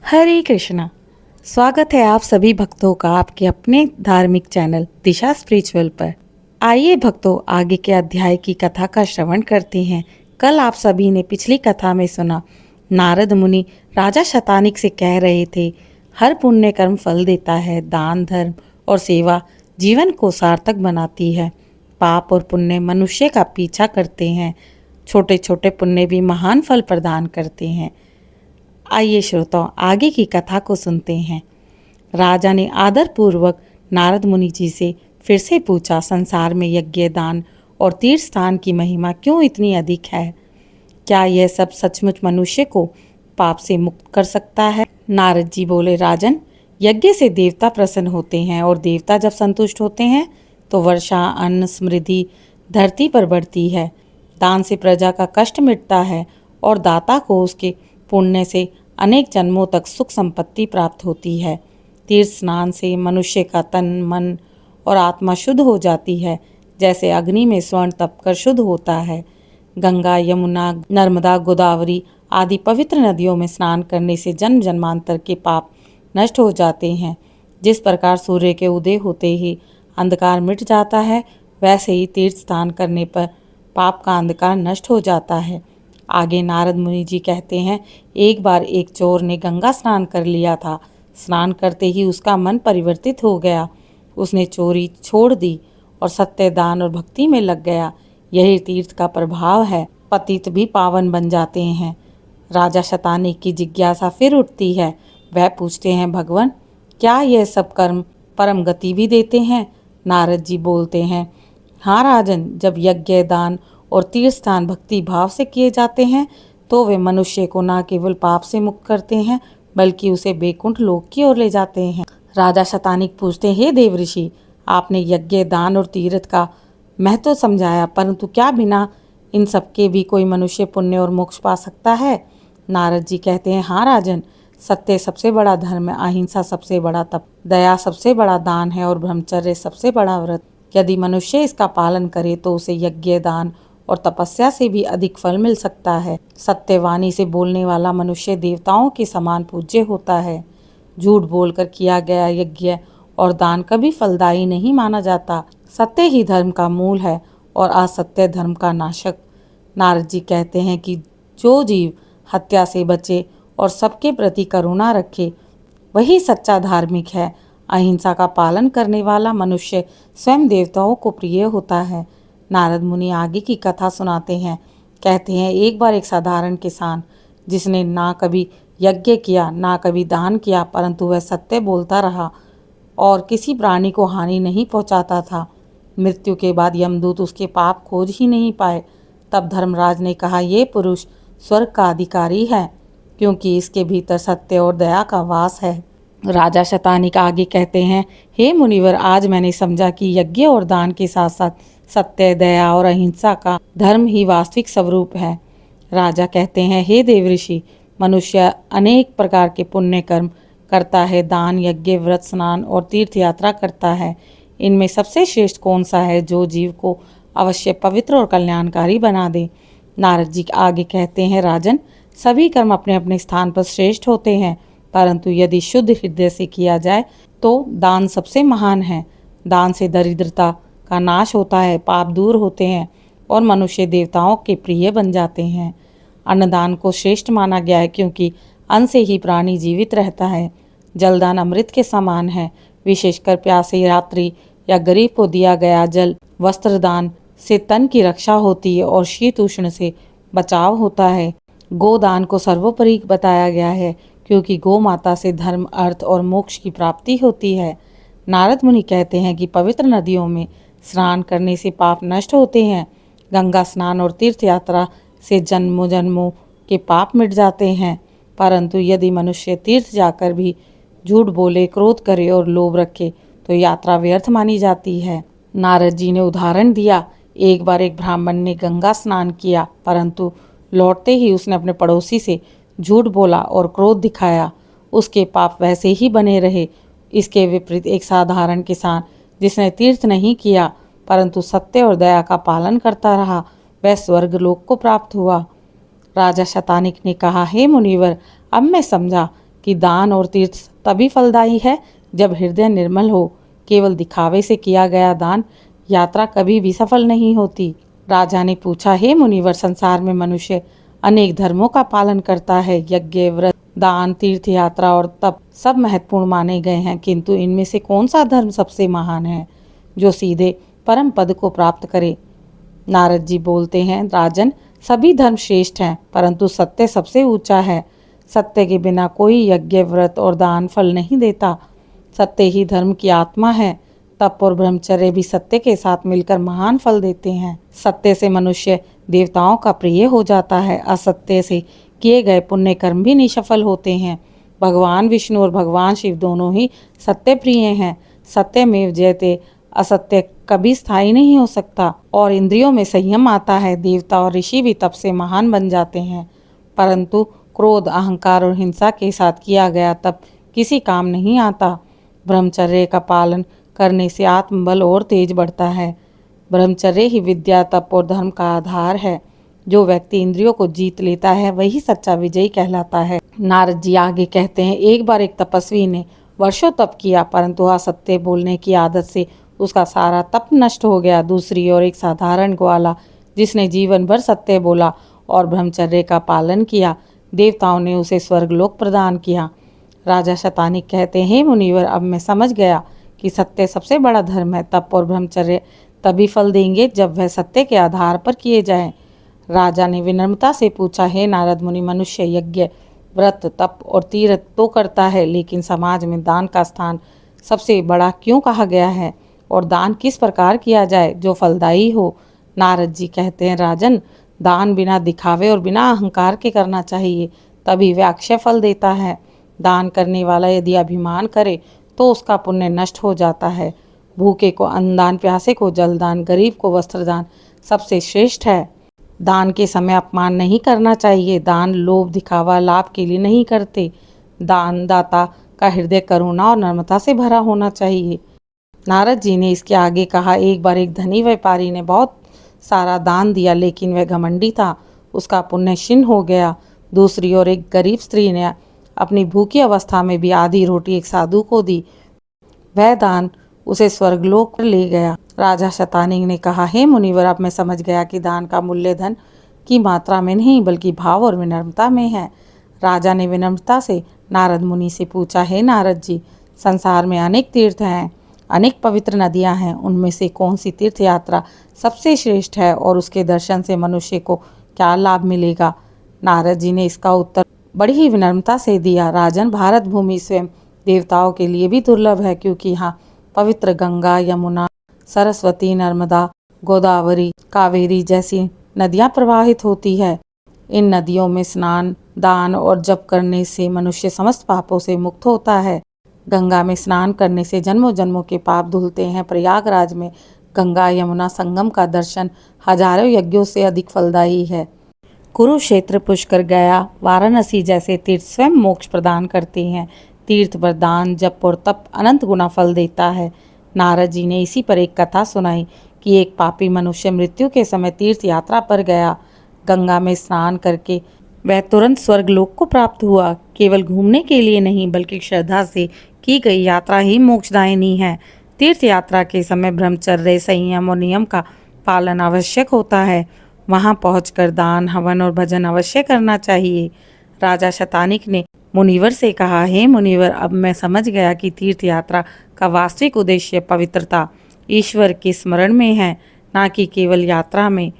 हरे कृष्णा। स्वागत है आप सभी भक्तों का आपके अपने धार्मिक चैनल दिशा स्पिरिचुअल पर। आइए भक्तों, आगे के अध्याय की कथा का श्रवण करते हैं। कल आप सभी ने पिछली कथा में सुना, नारद मुनि राजा शतानिक से कह रहे थे, हर पुण्य कर्म फल देता है, दान धर्म और सेवा जीवन को सार्थक बनाती है। पाप और पुण्य मनुष्य का पीछा करते हैं, छोटे छोटे पुण्य भी महान फल प्रदान करते हैं। आइए श्रोताओं, आगे की कथा को सुनते हैं। राजा ने आदर पूर्वक नारद मुनि जी से फिर से पूछा, संसार में यज्ञ, दान और तीर्थ स्थान की महिमा क्यों इतनी अधिक है? क्या यह सब सचमुच मनुष्य को पाप से मुक्त कर सकता है? नारद जी बोले, राजन, यज्ञ से देवता प्रसन्न होते हैं और देवता जब संतुष्ट होते हैं तो वर्षा, अन्न, समृद्धि धरती पर बढ़ती है। दान से प्रजा का कष्ट मिटता है और दाता को उसके पुण्य से अनेक जन्मों तक सुख संपत्ति प्राप्त होती है। तीर्थ स्नान से मनुष्य का तन, मन और आत्मा शुद्ध हो जाती है, जैसे अग्नि में स्वर्ण तपकर शुद्ध होता है। गंगा, यमुना, नर्मदा, गोदावरी आदि पवित्र नदियों में स्नान करने से जन्म जन्मांतर के पाप नष्ट हो जाते हैं। जिस प्रकार सूर्य के उदय होते ही अंधकार मिट जाता है, वैसे ही तीर्थ स्नान करने पर पाप का अंधकार नष्ट हो जाता है। आगे नारद मुनि जी कहते हैं, एक बार एक चोर ने गंगा स्नान कर लिया था। स्नान करते ही उसका मन परिवर्तित हो गया। उसने चोरी छोड़ दी और सत्य, दान और भक्ति में लग गया। यही तीर्थ का प्रभाव है, पतित भी पावन बन जाते हैं। राजा शतानिक की जिज्ञासा फिर उठती है। वह पूछते हैं, भगवान, क्या यह सब कर्म परम गति भी देते हैं? नारद जी बोलते हैं, हाँ राजन, जब यज्ञ, दान और तीर्थ स्थान भक्ति भाव से किए जाते हैं तो वे मनुष्य को न केवल पाप से मुक्त करते हैं बल्कि उसे बैकुंठ लोक की ओर ले जाते हैं। राजा शतानिक पूछते हैं, हे देव ऋषि, आपने यज्ञ, दान और तीर्थ का महत्व समझाया, परंतु क्या बिना इन सबके भी कोई मनुष्य पुण्य और मोक्ष पा सकता है? नारद जी कहते हैं, हाँ राजन, सत्य सबसे बड़ा धर्म है, अहिंसा सबसे बड़ा तप, दया सबसे बड़ा दान है और ब्रह्मचर्य सबसे बड़ा व्रत। यदि मनुष्य इसका पालन करे तो उसे यज्ञ, दान और तपस्या से भी अधिक फल मिल सकता है। सत्यवाणी से बोलने वाला मनुष्य देवताओं के समान पूज्य होता है। झूठ बोलकर किया गया यज्ञ और दान कभी फलदायी नहीं माना जाता। सत्य ही धर्म का मूल है और असत्य धर्म का नाशक। नारद जी कहते हैं कि जो जीव हत्या से बचे और सबके प्रति करुणा रखे, वही सच्चा धार्मिक है। अहिंसा का पालन करने वाला मनुष्य स्वयं देवताओं को प्रिय होता है। नारद मुनि आगे की कथा सुनाते हैं। कहते हैं, एक बार एक साधारण किसान, जिसने ना कभी यज्ञ किया ना कभी दान किया, परंतु वह सत्य बोलता रहा और किसी प्राणी को हानि नहीं पहुंचाता था, मृत्यु के बाद यमदूत उसके पाप खोज ही नहीं पाए। तब धर्मराज ने कहा, ये पुरुष स्वर्ग का अधिकारी है, क्योंकि इसके भीतर सत्य और दया का वास है। राजा शतानिक आगे कहते हैं, हे मुनिवर, आज मैंने समझा कि यज्ञ और दान के साथ साथ सत्य, दया और अहिंसा का धर्म ही वास्तविक स्वरूप है। राजा कहते हैं, हे देव ऋषि, मनुष्य अनेक प्रकार के पुण्य कर्म करता है, दान, यज्ञ, व्रत, स्नान और तीर्थ यात्रा करता है। इनमें सबसे श्रेष्ठ कौन सा है जो जीव को अवश्य पवित्र और कल्याणकारी बना दे? नारद जी आगे कहते हैं, राजन, सभी कर्म अपने अपने स्थान पर श्रेष्ठ होते हैं, परंतु यदि शुद्ध हृदय से किया जाए तो दान सबसे महान है। दान से दरिद्रता का नाश होता है, पाप दूर होते हैं और मनुष्य देवताओं के प्रिय बन जाते हैं। अन्नदान को श्रेष्ठ माना गया है, क्योंकि अन्न से ही प्राणी जीवित रहता है। जलदान अमृत के समान है, विशेषकर प्यासे यात्री या गरीब को दिया गया जल। वस्त्रदान से तन की रक्षा होती है और शीत उष्ण से बचाव होता है। गोदान को सर्वोपरि बताया गया है, क्योंकि गौ माता से धर्म, अर्थ और मोक्ष की प्राप्ति होती है। नारद मुनि कहते हैं कि पवित्र नदियों में स्नान करने से पाप नष्ट होते हैं। गंगा स्नान और तीर्थ यात्रा से जन्मों जन्मों के पाप मिट जाते हैं, परंतु यदि मनुष्य तीर्थ जाकर भी झूठ बोले, क्रोध करे और लोभ रखे तो यात्रा व्यर्थ मानी जाती है। नारद जी ने उदाहरण दिया, एक बार एक ब्राह्मण ने गंगा स्नान किया, परंतु लौटते ही उसने अपने पड़ोसी से झूठ बोला और क्रोध दिखाया। उसके पाप वैसे ही बने रहे। इसके विपरीत एक साधारण किसान, जिसने तीर्थ नहीं किया परंतु सत्य और दया का पालन करता रहा, वह स्वर्ग लोक को प्राप्त हुआ। राजा शतानिक ने कहा, हे मुनिवर, अब मैं समझा कि दान और तीर्थ तभी फलदायी है जब हृदय निर्मल हो। केवल दिखावे से किया गया दान यात्रा कभी भी सफल नहीं होती। राजा ने पूछा, हे मुनिवर, संसार में मनुष्य अनेक धर्मों का पालन करता है। यज्ञ, व्रत, दान, तीर्थ यात्रा और तप सब महत्वपूर्ण माने गए हैं, किंतु इनमें से कौन सा धर्म सबसे महान है जो सीधे परम पद को प्राप्त करे? नारद जी बोलते हैं, राजन, सभी धर्म श्रेष्ठ हैं, परंतु सत्य सबसे ऊंचा है। सत्य के बिना कोई यज्ञ, व्रत और दान फल नहीं देता। सत्य ही धर्म की आत्मा है। तप और ब्रह्मचर्य भी सत्य के साथ मिलकर महान फल देते हैं। सत्य से मनुष्य देवताओं का प्रिय हो जाता है। असत्य से किए गए पुण्य कर्म भी निष्फल होते हैं। भगवान विष्णु और भगवान शिव दोनों ही सत्य प्रिय हैं। सत्यमेव जयते, असत्य कभी स्थायी नहीं हो सकता। और इंद्रियों में संयम आता है। देवता और ऋषि भी तप से महान बन जाते हैं, परंतु क्रोध, अहंकार और हिंसा के साथ किया गया तप किसी काम नहीं आता। ब्रह्मचर्य का पालन करने से आत्मबल और तेज बढ़ता है। ब्रह्मचर्य ही विद्या, तप और धर्म का आधार है। जो व्यक्ति इंद्रियों को जीत लेता है वही सच्चा विजयी कहलाता है। नारद जी आगे कहते हैं, एक बार एक तपस्वी ने वर्षों तप किया, परंतु असत्य बोलने की आदत से उसका सारा तप नष्ट हो गया। दूसरी ओर एक साधारण ग्वाला जिसने जीवन भर सत्य बोला और ब्रह्मचर्य का पालन किया, देवताओं ने उसे स्वर्गलोक प्रदान किया। राजा शतानिक कहते हैं, मुनिवर, अब मैं समझ गया कि सत्य सबसे बड़ा धर्म है। तप और ब्रह्मचर्य तभी फल देंगे जब वह सत्य के आधार पर किए जाएं। राजा ने विनम्रता से पूछा, हे नारद मुनि, मनुष्य यज्ञ, व्रत, तप और तीर्थ तो करता है, लेकिन समाज में दान का स्थान सबसे बड़ा क्यों कहा गया है? और दान किस प्रकार किया जाए जो फलदायी हो? नारद जी कहते हैं, राजन, दान बिना दिखावे और बिना अहंकार के करना चाहिए, तभी वह अक्षय फल देता है। दान करने वाला यदि अभिमान करे तो उसका पुण्य नष्ट हो जाता है। भूखे को अन्नदान, प्यासे को जलदान, गरीब को वस्त्रदान सबसे श्रेष्ठ है। दान के समय अपमान नहीं करना चाहिए। दान लोभ, दिखावा, लाभ के लिए नहीं करते। दान दाता का हृदय करुणा और नम्रता से भरा होना चाहिए। नारद जी ने इसके आगे कहा, एक बार एक धनी व्यापारी ने बहुत सारा दान दिया, लेकिन वह घमंडी था, उसका पुण्य क्षीण हो गया। दूसरी ओर एक गरीब स्त्री ने अपनी भूखी अवस्था में भी आधी रोटी एक साधु को दी। वह दान उसे स्वर्गलोक ले गया। राजा शतानिक ने कहा, हे मुनिवर, अब मैं समझ गया कि दान का मूल्य धन की मात्रा में नहीं बल्कि भाव और विनम्रता में है। राजा ने विनम्रता से नारद मुनि से पूछा, हे नारद जी, संसार में अनेक तीर्थ हैं, अनेक पवित्र नदियां हैं, उनमें से कौन सी तीर्थ यात्रा सबसे श्रेष्ठ है और उसके दर्शन से मनुष्य को क्या लाभ मिलेगा? नारद जी ने इसका उत्तर बड़ी ही विनम्रता से दिया, राजन, भारत भूमि स्वयं देवताओं के लिए भी दुर्लभ है, क्योंकि यहाँ पवित्र गंगा, यमुना, सरस्वती, नर्मदा, गोदावरी, कावेरी जैसी नदियाँ प्रवाहित होती है। इन नदियों में स्नान, दान और जप करने से मनुष्य समस्त पापों से मुक्त होता है। गंगा में स्नान करने से जन्मों जन्मों के पाप धुलते हैं। प्रयागराज में गंगा यमुना संगम का दर्शन हजारों यज्ञों से अधिक फलदायी है। कुरुक्षेत्र, पुष्कर, गया, वाराणसी जैसे तीर्थ स्वयं मोक्ष प्रदान करते हैं। तीर्थ पर दान, जप और तप अनंत गुना फल देता है। नारद जी ने इसी पर एक कथा सुनाई कि एक पापी मनुष्य मृत्यु के समय तीर्थ यात्रा पर गया। गंगा में स्नान करके वह तुरंत स्वर्गलोक को प्राप्त हुआ। केवल घूमने के लिए नहीं बल्कि श्रद्धा से की गई यात्रा ही मोक्षदायिनी है। तीर्थ यात्रा के समय ब्रह्मचर्य, संयम और नियम का पालन आवश्यक होता है। वहां पहुंचकर दान, हवन और भजन अवश्य करना चाहिए। राजा शतानिक ने मुनिवर से कहा, हे मुनिवर, अब मैं समझ गया कि तीर्थ यात्रा का वास्तविक उद्देश्य पवित्रता, ईश्वर के स्मरण में है, ना कि केवल यात्रा में।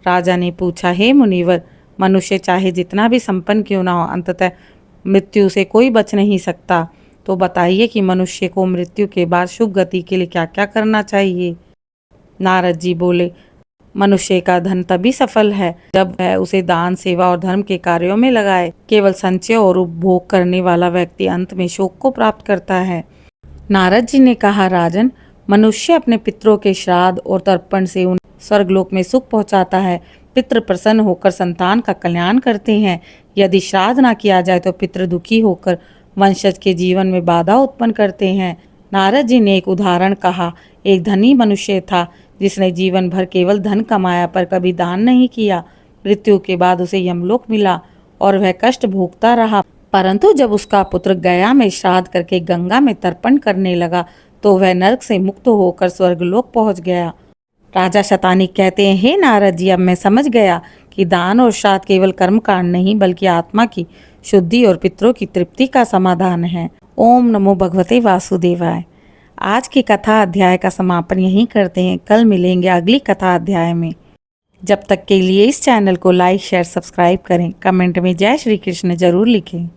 राजा ने पूछा, हे मुनिवर, मनुष्य चाहे जितना भी संपन्न क्यों ना हो, अंततः मृत्यु से कोई बच नहीं सकता। तो बताइए कि मनुष्य को मृत्यु के बाद शुभ गति के लिए क्या क्या करना चाहिए? नारद जी बोले, मनुष्य का धन तभी सफल है जब वह उसे दान, सेवा और धर्म के कार्यों में लगाए। केवल संचय और उपभोग करने वाला व्यक्ति अंत में शोक को प्राप्त करता है। नारद जी ने कहा, राजन, मनुष्य अपने पितरों के श्राद्ध और तर्पण से उन्हें स्वर्गलोक में सुख पहुंचाता है। पितृ प्रसन्न होकर संतान का कल्याण करते हैं। यदि श्राद्ध ना किया जाए तो पितृ दुखी होकर वंशज के जीवन में बाधा उत्पन्न करते हैं। नारद जी ने एक उदाहरण कहा। एक धनी मनुष्य था जिसने जीवन भर केवल धन कमाया पर कभी दान नहीं किया। मृत्यु के बाद उसे यमलोक मिला और वह कष्ट भोगता रहा। परंतु जब उसका पुत्र गया में श्राद्ध करके गंगा में तर्पण करने लगा तो वह नरक से मुक्त होकर स्वर्गलोक पहुंच गया। राजा शतानी कहते हैं, हे नारद जी, अब मैं समझ गया कि दान और श्राद्ध केवल कर्म कांड नहीं बल्कि आत्मा की शुद्धि और पितरों की तृप्ति का समाधान है। ओम नमो भगवते वासुदेवाय। आज की कथा अध्याय का समापन यहीं करते हैं। कल मिलेंगे अगली कथा अध्याय में। जब तक के लिए इस चैनल को लाइक शेयर सब्सक्राइब करें। कमेंट में जय श्री कृष्ण जरूर लिखें।